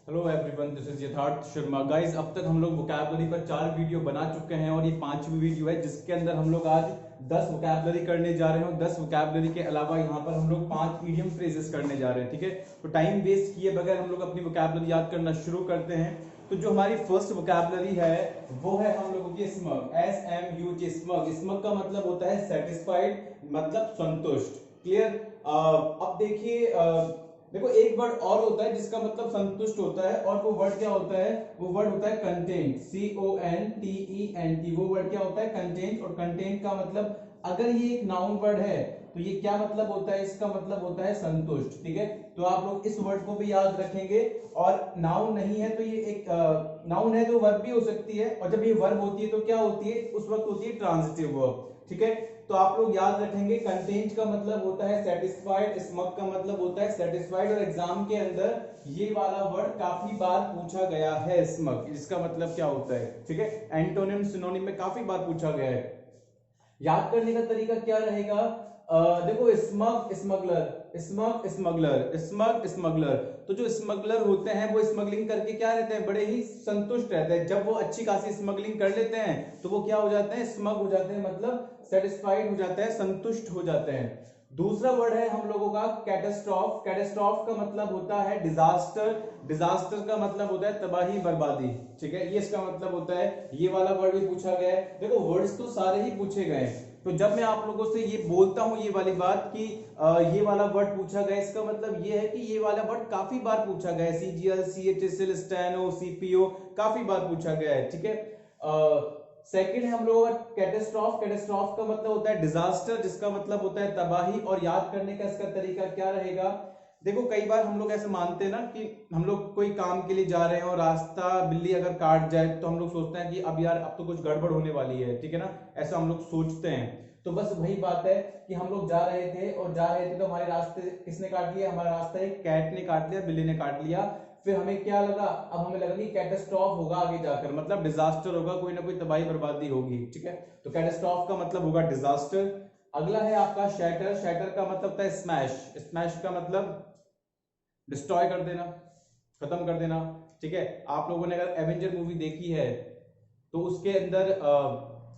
Hello everyone, this is यथार्थ Sharma. Guys, अब तक हम लोग वोकैबुलरी पर 4 वीडियो बना चुके हैं और ये 5वीं वीडियो है जिसके अंदर हम लोग आज 10 वोकैबुलरी करने जा रहे हैं। 10 वोकैबुलरी के अलावा यहाँ पर हम लोग 5 इडियम फ्रेजेस करने जा रहे हैं। ठीक है, तो टाइम वेस्ट किए बगैर हम लोग अपनी वोकैबुलरी याद करना शुरू करते हैं। तो जो हमारी फर्स्ट वोकैबुलरी है वो है हम लोगों की स्मग, SMUG। स्मग, स्मग का मतलब होता है सेटिस्फाइड, मतलब संतुष्ट। क्लियर। अब देखिए, देखो एक वर्ड और होता है जिसका मतलब संतुष्ट होता है, और वो वर्ड क्या होता है? वो वर्ड होता है कंटेंट, CONTENT। वो वर्ड क्या होता है? कंटेंट। और कंटेंट का मतलब, अगर ये एक नाउन वर्ड है तो ये क्या मतलब होता है? इसका मतलब होता है संतुष्ट। ठीक है, तो आप लोग इस वर्ड को भी याद रखेंगे। और नाउन नहीं है तो ये एक नाउन है तो वर्ब भी हो सकती है, और जब ये वर्ब होती है तो क्या होती है? उस वक्त होती है ट्रांजिटिव वर्ब। ठीक है, तो आप लोग याद रखेंगे कंटेंट का मतलब होता है सेटिस्फाइड, स्मग का मतलब होता है सेटिस्फाइड। और एग्जाम के अंदर ये वाला वर्ड काफी बार पूछा गया है, स्मग। इसका मतलब क्या होता है? ठीक है, एंटोनिम सिनोनिम में काफी बार पूछा गया है। याद करने का तरीका क्या रहेगा? देखो, smug smuggler, smug smuggler, smug smuggler. तो जो स्मगलर होते हैं वो स्मगलिंग करके क्या रहते हैं? बड़े ही संतुष्ट रहते हैं। जब वो अच्छी खासी स्मगलिंग कर लेते हैं तो वो क्या हो जाते हैं? स्मग हो जाते हैं, मतलब सेटिस्फाइड हो जाते हैं, संतुष्ट हो जाते हैं। दूसरा वर्ड है हम लोगों का कैटास्ट्रॉफ। कैटास्ट्रॉफ का मतलब होता है डिजास्टर। डिजास्टर का मतलब होता है तबाही, बर्बादी। ठीक है, ये इसका मतलब होता है। ये वाला वर्ड भी पूछा गया है। देखो, वर्ड्स तो सारे ही पूछे गए हैं। तो जब मैं आप लोगों से ये बोलता हूं ये वाली बात कि ये वाला वर्ड पूछा गया, इसका मतलब ये है कि ये वाला वर्ड काफी बार पूछा गया है। CGL, CHSL, स्टेनो, CPO, काफी बार पूछा गया है। ठीक है, सेकंड है हम लोग कैटास्ट्रॉफ। कैटास्ट्रॉफ का मतलब होता है डिजास्टर, जिसका मतलब होता है तबाही। और याद करने का इसका तरीका क्या रहेगा? देखो, कई बार हम लोग ऐसे मानते हैं ना कि हम लोग कोई काम के लिए जा रहे हैं और रास्ता बिल्ली अगर काट जाए तो हम लोग सोचते हैं कि अब यार अब तो कुछ गड़बड़ होने वाली है। ठीक है ना, ऐसा हम लोग सोचते हैं। तो बस वही बात है कि हम लोग जा रहे थे और जा रहे थे तो हमारे रास्ते किसने काट लिया? हमारा रास्ता एक कैट ने काट लिया, बिल्ली ने काट लिया। फिर हमें क्या लगा? अब हमें लगा कि कैटास्ट्रॉफ होगा आगे जाकर, मतलब डिजास्टर होगा, कोई ना कोई तबाही बर्बादी होगी। ठीक है, तो कैटास्ट्रॉफ का मतलब होगा डिजास्टर। अगला है आपका शैटर। शैटर का मतलब होता है स्मैश। स्मैश का मतलब डिस्ट्रॉय कर देना, खत्म कर देना। ठीक है, आप लोगों ने अगर एवेंजर मूवी देखी है तो उसके अंदर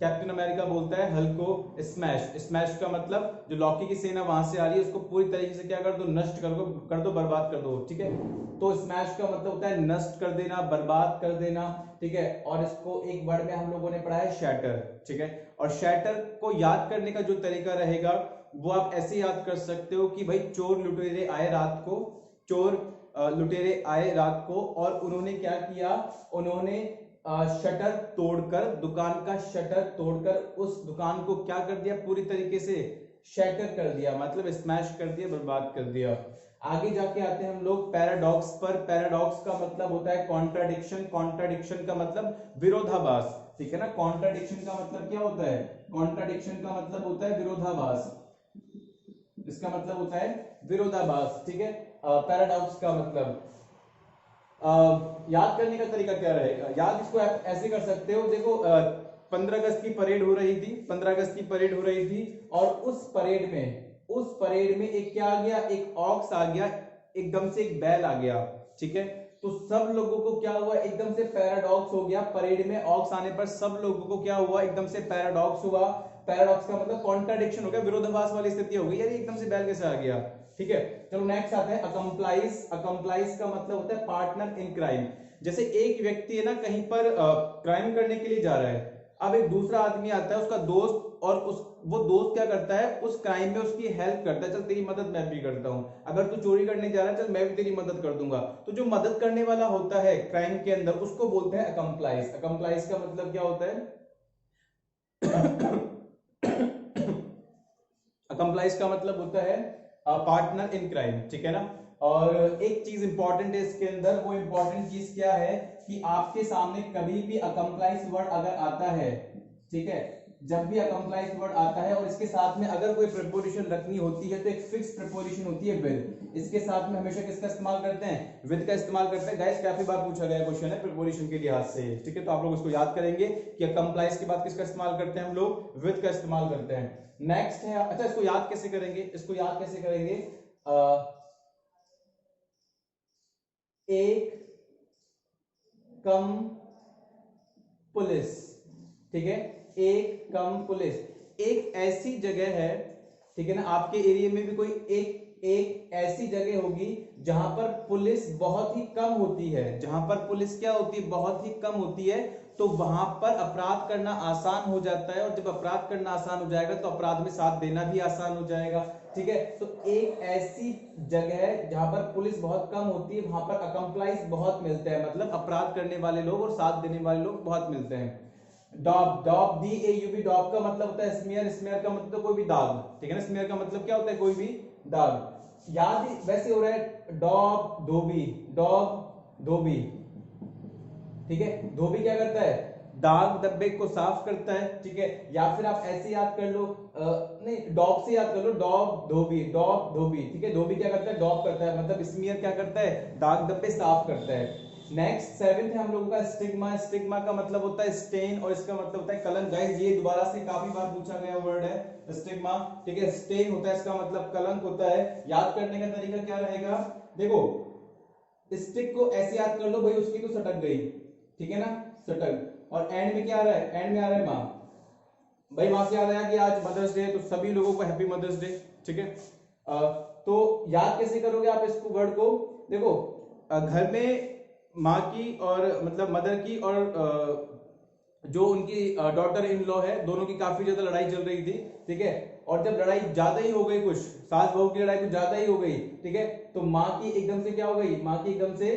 कैप्टन अमेरिका बोलता है हल्क को स्मैश। स्मैश का मतलब जो लॉकी की सेना वहां से आ रही है उसको पूरी तरीके से क्या कर दो? नष्ट कर दो, बर्बाद कर दो। ठीक है, तो स्मैश का मतलब होता है नष्ट कर देना, बर्बाद कर देना। ठीक है, और इसको एक वर्ड में हम लोगों ने पढ़ा है शैटर। ठीक है, और शैटर को याद करने का जो तरीका रहेगा वो आप ऐसे याद कर सकते हो कि भाई चोर लुटेरे आए रात को, चोर लुटेरे आए रात को, और उन्होंने क्या किया? उन्होंने शटर तोड़कर, दुकान का शटर तोड़कर उस दुकान को क्या कर दिया? पूरी तरीके से शैटर कर दिया, मतलब स्मैश कर दिया, बर्बाद कर दिया। आगे जाके आते हैं हम लोग पैराडॉक्स पर। पैराडॉक्स का मतलब होता है कॉन्ट्राडिक्शन। कॉन्ट्राडिक्शन का मतलब विरोधाभास। ठीक है ना, कॉन्ट्राडिक्शन का मतलब क्या होता है? कॉन्ट्राडिक्शन का मतलब होता है विरोधाभास। इसका मतलब होता है विरोधाभास। ठीक है, पैराडॉक्स का मतलब याद करने का तरीका क्या रहेगा? याद इसको आप ऐसे कर सकते हो। देखो, 15 अगस्त की परेड हो रही थी, 15 अगस्त की परेड हो रही थी, और उस परेड में एक क्या आ गया? एक ऑक्स आ गया, एकदम से एक बैल आ गया। ठीक है, तो सब लोगों को क्या हुआ? एकदम से पैराडॉक्स हो गया। परेड में ऑक्स आने पर सब लोगों को क्या हुआ? एकदम से पैराडॉक्स हुआ। पैराडॉक्स का मतलब कॉन्ट्राडिक्शन हो गया, विरोधाभास वाली स्थिति हो गई, यार एकदम से बैल कैसे आ गया? ठीक है, चलो नेक्स्ट आते हैं अकम्प्लाइज। अकम्प्लाइज का मतलब होता है पार्टनर इन क्राइम। जैसे एक व्यक्ति है ना कहीं पर क्राइम करने के लिए जा रहा है, अब एक दूसरा आदमी आता है उसका दोस्त, और वो दोस्त क्या करता है? उस क्राइम में उसकी हेल्प करता है, चल तेरी मदद मैं भी करता हूं, अगर तू चोरी करने जा रहा है चल मैं भी तेरी मदद कर दूंगा। तो जो मदद करने वाला होता है क्राइम के अंदर उसको बोलते हैं अकम्प्लाइज। अकम्प्लाइज का मतलब क्या होता है? अकम्प्लाइज का मतलब होता है पार्टनर इन क्राइम। ठीक है ना, और एक चीज इंपॉर्टेंट है इसके अंदर। वो इंपॉर्टेंट चीज क्या है कि आपके सामने कभी भी अकम्प्लाइज वर्ड अगर आता है, ठीक है, जब भी अकम्प्लाइज वर्ड आता है और इसके साथ में अगर कोई प्रीपोजिशन रखनी होती है तो एक फिक्स प्रीपोजिशन होती है विद। इसके साथ में हमेशा किसका इस्तेमाल करते हैं? विद का इस्तेमाल करते हैं। गाइस, काफी बार पूछा गया क्वेश्चन है प्रीपोजिशन के लिहाज से। ठीक है, तो आप लोग इसको याद करेंगे कि अकम्प्लाइज के बाद किसका इस्तेमाल करते हैं? हम लोग विद का इस्तेमाल करते हैं। नेक्स्ट है, अच्छा इसको याद कैसे करेंगे? इसको याद कैसे करेंगे? एक कम पुलिस, ठीक है, एक कम पुलिस, एक ऐसी जगह है, ठीक है ना, आपके एरिया में भी कोई एक ऐसी जगह होगी जहां पर पुलिस बहुत ही कम होती है, जहां पर पुलिस क्या होती है, बहुत ही कम होती है, तो वहां पर अपराध करना आसान हो जाता है, और जब अपराध करना आसान हो जाएगा तो अपराध में साथ देना भी आसान हो जाएगा, ठीक है। तो एक ऐसी जगह है जहां पर पुलिस बहुत कम होती है, वहां पर अकम्प्लाइज बहुत मिलते हैं, मतलब अपराध करने वाले लोग और साथ देने वाले लोग बहुत मिलते हैं। डॉब, डॉब DAUB, डॉब का मतलब होता है स्मीयर, स्मीयर का मतलब कोई भी दाग, ठीक है ना, स्मीयर का मतलब क्या होता है, कोई भी दाग। याद वैसे हो रहा है डॉब धोबी, डॉब धोबी, ठीक है। धोबी क्या करता है, दाग धब्बे को साफ करता है, ठीक है। या फिर आप ऐसे याद कर लो, नहीं डॉग से याद कर लो, डॉग धोबी, डॉग धोबी, ठीक है। धोबी क्या करता है, डॉग करता है, मतलब स्मीयर क्या करता है, दाग धब्बे साफ करता है। नेक्स्ट 7th है हम लोगों का स्टिग्मा, स्टिग्मा का मतलब होता है स्टेन, और इसका मतलब होता है कलंक। गाइस ये दोबारा से काफी बार पूछा गया वर्ड है स्टिग्मा, ठीक है। स्टेन होता है, इसका मतलब कलंक होता है। याद करने का तरीका क्या रहेगा, देखो स्टिक को ऐसे याद कर लो भाई, उसकी तो सटक गई, ठीक है ना, सटक, और एंड में क्या आ रहा है, एंड में आ रहा है माँ, भाई वहां से याद आया कि आज मदर्स डे है, तो सभी लोगों को हैप्पी मदर्स डे, ठीक है। तो याद कैसे करोगे आप इसको, वर्ड को, देखो घर में माँ की और मतलब मदर की और जो उनकी डॉटर इन लॉ है, दोनों की काफी ज्यादा लड़ाई चल रही थी, ठीक है। और जब लड़ाई ज्यादा ही हो गई, कुछ सास बहू की लड़ाई कुछ ज्यादा ही हो गई, ठीक है, तो माँ की एकदम से क्या हो गई, माँ की एकदम से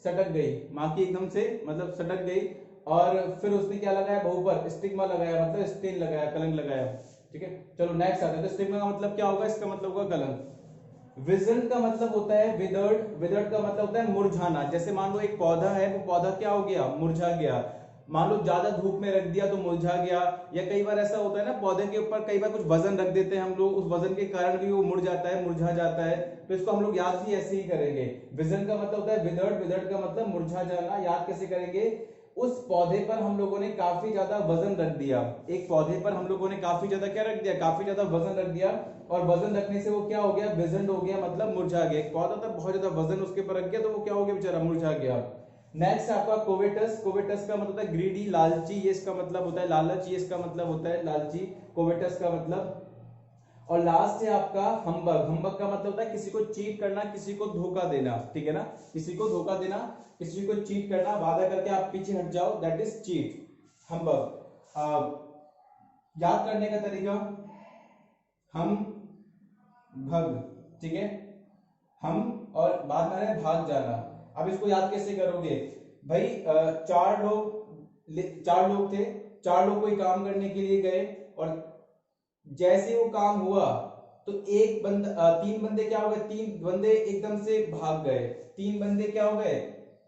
सटक गई, माँ की एकदम से मतलब सटक गई, और फिर उसने क्या लगाया, बहू पर स्टिग्मा लगाया, मतलब स्टेन लगाया, कलंक लगाया, ठीक है। चलो नेक्स्ट आता है, तो स्टिग्मा का मतलब क्या होगा, इसका मतलब होगा कलंक। विजन का मतलब होता है विदर्ड, विदर्ड का मतलब होता है मुरझाना। जैसे मान लो एक पौधा है, वो पौधा क्या हो गया, मुरझा गया, मान लो ज्यादा धूप में रख दिया तो मुरझा गया, या कई बार ऐसा होता है ना, पौधे के ऊपर कई बार कुछ वजन रख देते हैं हम लोग, उस वजन के कारण भी वो मुड़ जाता है, मुरझा जाता है, तो इसको हम लोग याद भी ऐसे ही करेंगे। विजन का मतलब होता है विदर्ड, विदर्ड का मतलब मुरझा जाना। याद कैसे करेंगे, उस पौधे पर हम लोगों ने काफी ज्यादा वजन रख दिया, एक पौधे पर हम लोगों ने काफी ज्यादा क्या रख दिया, काफी ज्यादा वजन रख दिया, और वजन रखने से वो क्या हो गया, विजन हो गया, मतलब मुरझा गया। एक पौधा था, बहुत ज्यादा वजन उसके पर रख गया, तो वो क्या हो गया, बेचारा मुरझा गया। नेक्स्ट आपका कोवेटस, कोवेटस का मतलब होता है ग्रीडी, लालची, ये इसका मतलब होता है लालच, ये इसका मतलब होता है लालची, कोवेटस का मतलब। और लास्ट है आपका हम्बग, हम्बग का मतलब होता है किसी को चीट करना, किसी को धोखा देना, ठीक है ना, किसी को धोखा देना, किसी को चीट करना, वादा करके आप पीछे हट जाओ, दैट इज चीट, हम्बग। याद करने का तरीका, हम भग, ठीक है, हम और बाद में है भाग जाना। अब इसको याद कैसे करोगे भाई, चार लोग थे, चार लोग कोई काम करने के लिए गए, और जैसे वो काम हुआ तो एक बंदा तीन बंदे क्या हो गए, तीन बंदे एकदम से भाग गए, तीन बंदे क्या हो गए,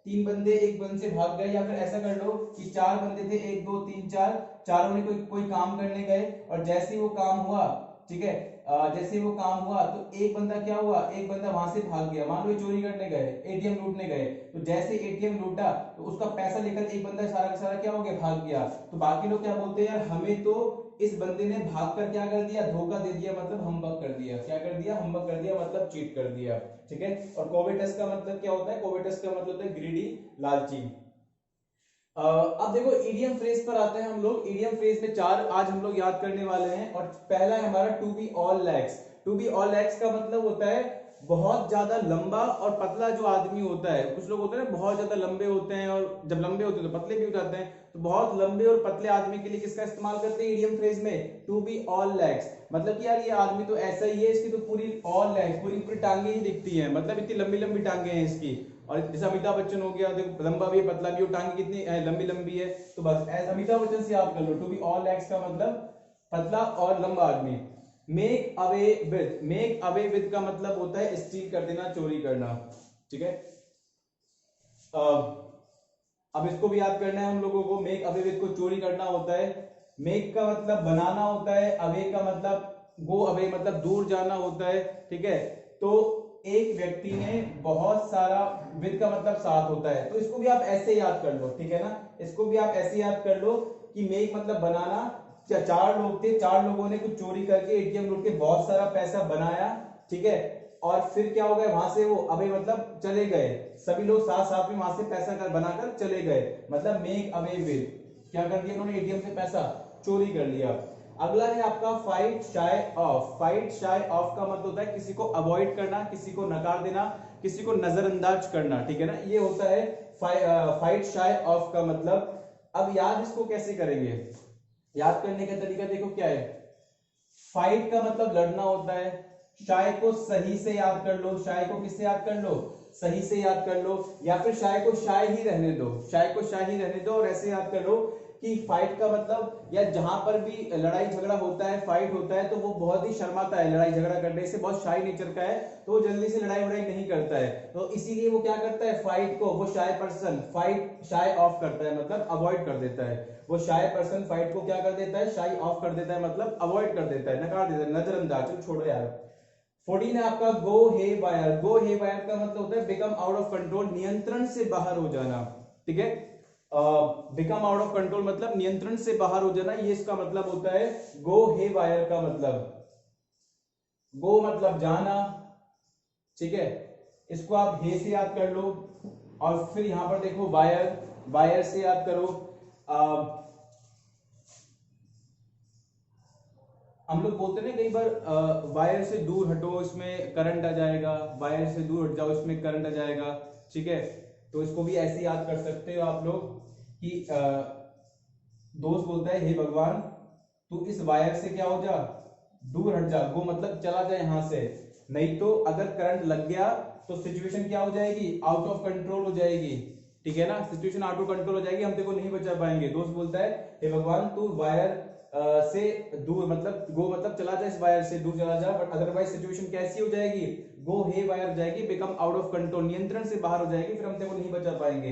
तीन बंदे एक बंद से भाग गए। या फिर ऐसा कर लो कि चार बंदे थे, एक दो तीन चार, चारों ने कोई कोई काम करने गए, और जैसे वो काम हुआ, ठीक है, जैसे वो काम हुआ तो एक बंदा क्या हुआ, एक बंदा वहां से भाग गया। मान लो चोरी करने गए, एटीएम लूटने गए, तो जैसे एटीएम लूटा तो उसका पैसा लेकर एक बंदा सारा का सारा क्या हो गया, भाग गया। तो बाकी लोग क्या बोलते हैं, यार हमें तो इस बंदे ने भागकर क्या कर दिया, धोखा दे दिया, मतलब हम्बग कर दिया, क्या कर दिया, हम्बग कर दिया, मतलब चीट कर दिया, ठीक है। और कोवेटस का मतलब क्या होता है, कोवेटस का मतलब होता है ग्रीडी, लालची। अब देखो इडियम फ्रेज पर आते हैं हम लोग। इडियम फ्रेज में चार आज हम लोग याद करने वाले हैं, और पहला है हमारा to be all legs. To be all legs का मतलब होता है बहुत ज्यादा लंबा और पतला जो आदमी होता है। कुछ लोग होते हैं ना बहुत ज्यादा लंबे होते हैं, और जब लंबे होते हैं तो पतले भी हो जाते हैं, तो बहुत लंबे और पतले आदमी के लिए किसका इस्तेमाल करते हैं इडियम फ्रेज में, टू बी ऑल लैग्स। मतलब कि यार ये आदमी तो ऐसा ही है, इसकी तो पूरी ऑल लैग्स, पूरी पूरी टांगे ही दिखती हैं, मतलब इतनी लंबी लंबी टांगे हैं इसकी। और जैसे अमिताभ बच्चन हो गया, देखो लंबा भी है पतला भी, टांगे कितनी लंबी लंबी है, तो बस अमिताभ बच्चन से याद कर लो, टू बी ऑल लैग्स का मतलब पतला और लंबा आदमी। Make away with, make away with का मतलब होता है स्टील कर देना, चोरी करना, ठीक है। अब इसको भी याद करना है हम लोगों को, मेक अवे विद को चोरी करना होता है। मेक का मतलब बनाना होता है, अवे का मतलब गो अवे मतलब दूर जाना होता है, ठीक है। तो एक व्यक्ति ने बहुत सारा, विद का मतलब साथ होता है, तो इसको भी आप ऐसे याद कर लो, ठीक है ना, इसको भी आप ऐसे याद कर लो कि मेक मतलब बनाना। चार लोग थे, चार लोगों ने कुछ चोरी करके एटीएम लूट के बहुत सारा पैसा बनाया, ठीक है। और फिर क्या हो गया, वहां से वो अवे मतलब चले गए, सभी लोग साथ साथ में वहां से पैसा कर बनाकर चले गए, मतलब मेक अवे विद, क्या कर दिया उन्होंने, एटीएम से पैसा चोरी कर लिया। अगला है आपका fight shy of. Fight shy of का मतलब होता है किसी को अवॉइड करना, किसी को नकार देना, किसी को नजरअंदाज करना, ठीक है ना, ये होता है फाइट शाय ऑफ का मतलब। अब याद इसको कैसे करेंगे, याद करने का तरीका देखो क्या है। फाइट का मतलब लड़ना होता है, शाय को सही से याद कर लो, शाय को किससे याद कर लो, सही से याद कर लो, या फिर शाय को शाय ही रहने दो, शाय को शाय ही रहने दो और ऐसे याद कर लो कि फाइट का मतलब, या जहां पर भी लड़ाई झगड़ा होता है, फाइट होता है, तो वो बहुत ही शर्माता है लड़ाई झगड़ा करने से, बहुत शाय नेचर का है, तो वो जल्दी से लड़ाई वड़ाई नहीं करता है, तो इसीलिए वो क्या करता है, फाइट को, वो shy person fight shy of करता है, मतलब अवॉइड कर देता है। वो शाय पर्सन फाइट को क्या कर देता है, शाय ऑफ कर देता है, मतलब अवॉइड कर देता है, नकार देता है, नजरअंदाज, चलो छोड़ो यार। 14 है आपका गो हे वायर। गो हे वायर का मतलब होता है बिकम आउट ऑफ कंट्रोल, नियंत्रण से बाहर हो जाना, ठीक है। बिकम आउट ऑफ कंट्रोल मतलब नियंत्रण से बाहर हो जाना, ये इसका मतलब होता है गो हे वायर का मतलब। गो मतलब जाना, ठीक है, इसको आप हे से याद कर लो, और फिर यहां पर देखो वायर, वायर से याद करो। हम लोग बोलते हैं ना कई बार वायर से दूर हटो इसमें करंट आ जाएगा, वायर से दूर हट जाओ इसमें करंट आ जाएगा, ठीक है। तो इसको भी ऐसे याद कर सकते हो आप लोग कि दोस्त बोलता है हे भगवान तू इस वायर से क्या हो जा, दूर हट जा, वो मतलब चला जाए यहां से, नहीं तो अगर करंट लग गया तो सिचुएशन क्या हो जाएगी, आउट ऑफ कंट्रोल हो जाएगी, ठीक है ना, सिचुएशन आउट ऑफ कंट्रोल हो जाएगी, हम तेरे को नहीं बचा पाएंगे। दोस्त बोलता है हे भगवान तू वायर से दूर, मतलब गो मतलब चला जा, इस वायर से दूर चला जा, बट अदरवाइज सिचुएशन कैसी हो जाएगी, गो हे वायर हो जाएगी, बिकम आउट ऑफ कंट्रोल, नियंत्रण से बाहर हो जाएगी, फिर हम तेरे को नहीं बचा पाएंगे।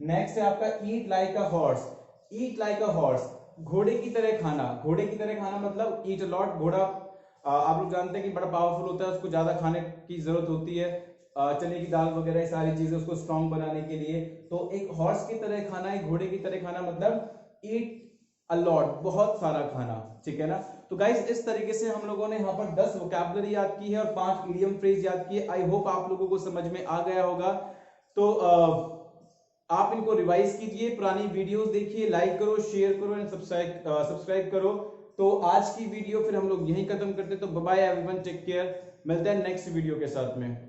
नेक्स्ट है आपका eat like a horse. Eat like a horse, घोड़े की तरह खाना। घोड़े की तरह खाना मतलब ईट अ लॉट, घोड़ा आप लोग जानते हैं कि बड़ा पावरफुल होता है, उसको ज्यादा खाने की जरूरत होती है, चने की दाल वगैरह सारी चीजें उसको स्ट्रॉन्ग बनाने के लिए, तो एक हॉर्स की तरह खाना, एक घोड़े की तरह खाना मतलब ईट अ लॉट, बहुत सारा खाना, ठीक है ना। तो गाइस इस तरीके से हम लोगों ने यहाँ पर 10 वोकैबुलरी याद की है और 5 इडियम फ्रेज याद किए। आई होप आप लोगों को समझ में आ गया होगा। तो आप इनको रिवाइज कीजिए, पुरानी वीडियोस देखिए, लाइक करो, शेयर करो एंड सब्सक्राइब करो। तो आज की वीडियो फिर हम लोग यहीं खत्म करते, तो bye bye everyone, take care, मिलते हैं नेक्स्ट वीडियो के साथ में।